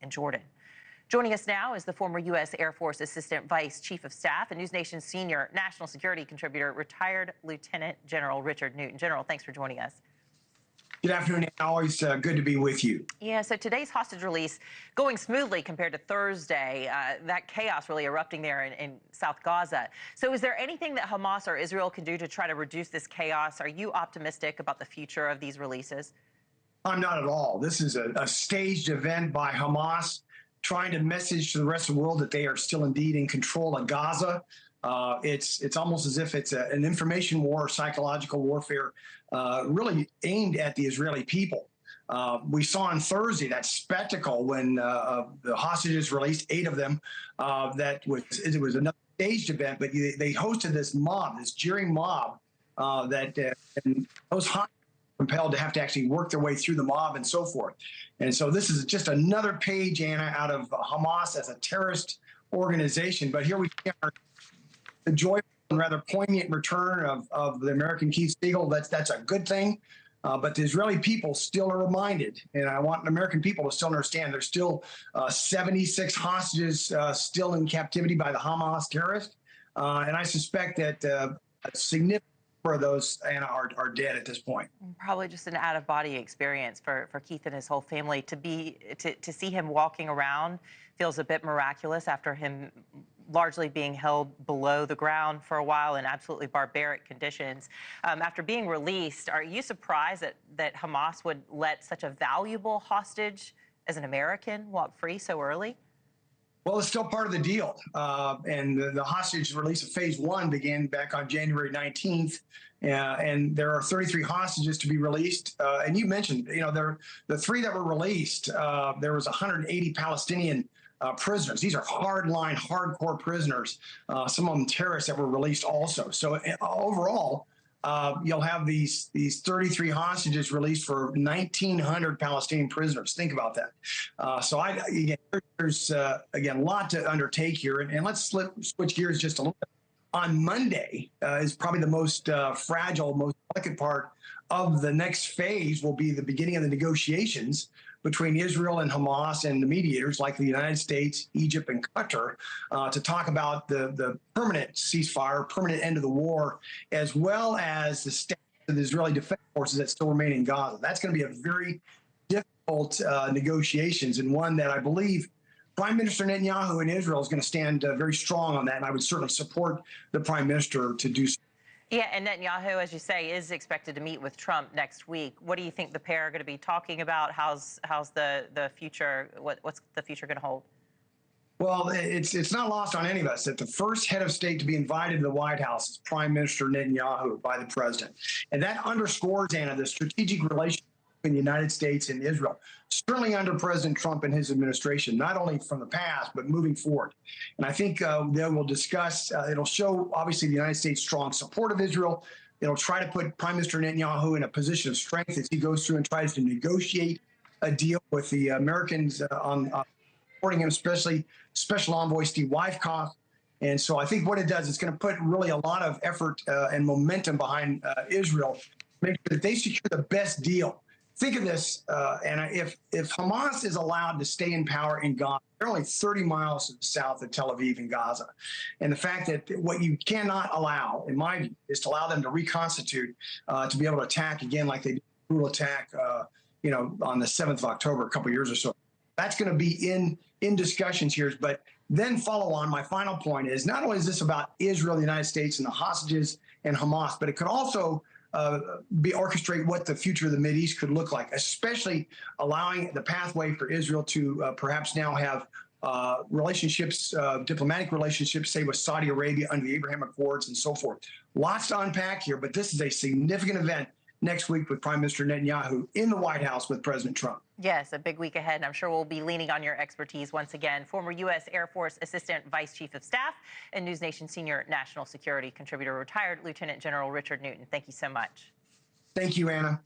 and Jordan. Joining us now is the former U.S. Air Force Assistant Vice Chief of Staff and News Nation's senior national security contributor, retired Lieutenant General Richard Newton. General, thanks for joining us. Good afternoon. Always good to be with you. Yeah, so today's hostage release going smoothly compared to Thursday, that chaos really erupting there in South Gaza. So is there anything that Hamas or Israel can do to try to reduce this chaos? Are you optimistic about the future of these releases? I'm not at all. This is a staged event by Hamas trying to message to the rest of the world that they are still indeed in control of Gaza. It's almost as if it's an information war, psychological warfare, really aimed at the Israeli people. We saw on Thursday that spectacle when the hostages released, 8 of them. It was another staged event, but they hosted this mob, this jeering mob, and those hostages compelled to have to actually work their way through the mob and so forth. And so this is just another page, Anna, out of Hamas as a terrorist organization. But here we are, the joyful and rather poignant return of the American Keith Siegel. That's a good thing. But the Israeli people still are reminded, and I want the American people to still understand, there's still 76 hostages still in captivity by the Hamas terrorists. And I suspect that a significant of those, Anna, are dead at this point. Probably just an out-of-body experience for Keith and his whole family. To see him walking around feels a bit miraculous after him largely being held below the ground for a while in absolutely barbaric conditions. After being released, are you surprised that Hamas would let such a valuable hostage as an American walk free so early? Well, it's still part of the deal. And the hostage release of phase 1 began back on January 19th. And there are 33 hostages to be released. And you mentioned, the 3 that were released, there was 180 Palestinian prisoners. These are hardline, hardcore prisoners, some of them terrorists that were released also. So overall, you'll have these 33 hostages released for 1,900 Palestinian prisoners. Think about that. There's again a lot to undertake here, and let's switch gears just a little bit. On Monday is probably the most fragile, most delicate part of the next phase. Will be the beginning of the negotiations between Israel and Hamas and the mediators like the United States, Egypt, and Qatar to talk about the permanent ceasefire, permanent end of the war, as well as the status of the Israeli defense forces that still remain in Gaza. That's going to be a very difficult negotiations, and one that I believe Prime Minister Netanyahu in Israel is going to stand very strong on that, and I would certainly support the Prime Minister to do so. Yeah, and Netanyahu, as you say, is expected to meet with Trump next week. What do you think the pair are going to be talking about? How's the future? What's the future going to hold? Well, it's not lost on any of us that the first head of state to be invited to the White House is Prime Minister Netanyahu by the president, and that underscores, Anna, the strategic relationship in the United States and Israel, certainly under President Trump and his administration, not only from the past, but moving forward. And I think they will discuss, it'll show, obviously, the United States' strong support of Israel. It'll try to put Prime Minister Netanyahu in a position of strength as he goes through and tries to negotiate a deal with the Americans on supporting him, especially Special Envoy Steve Witkoff. And so I think what it does, it's going to put really a lot of effort and momentum behind Israel to make sure that they secure the best deal. Think of this, Anna, if Hamas is allowed to stay in power in Gaza, they're only 30 miles south of Tel Aviv in Gaza. And the fact that what you cannot allow, in my view, is to allow them to reconstitute, to be able to attack again like they did a brutal attack, on the 7th of October, a couple of years or so. That's going to be in discussions here. But then follow on, my final point is not only is this about Israel, the United States, and the hostages and Hamas, but it could also orchestrate what the future of the Mideast could look like, especially allowing the pathway for Israel to perhaps now have relationships, diplomatic relationships, say with Saudi Arabia under the Abraham Accords and so forth. Lots to unpack here, but this is a significant event next week with Prime Minister Netanyahu in the White House with President Trump. Yes, a big week ahead, and I'm sure we'll be leaning on your expertise once again. Former U.S. Air Force Assistant Vice Chief of Staff and News Nation Senior National Security Contributor, retired Lieutenant General Richard Newton. Thank you so much. Thank you, Anna.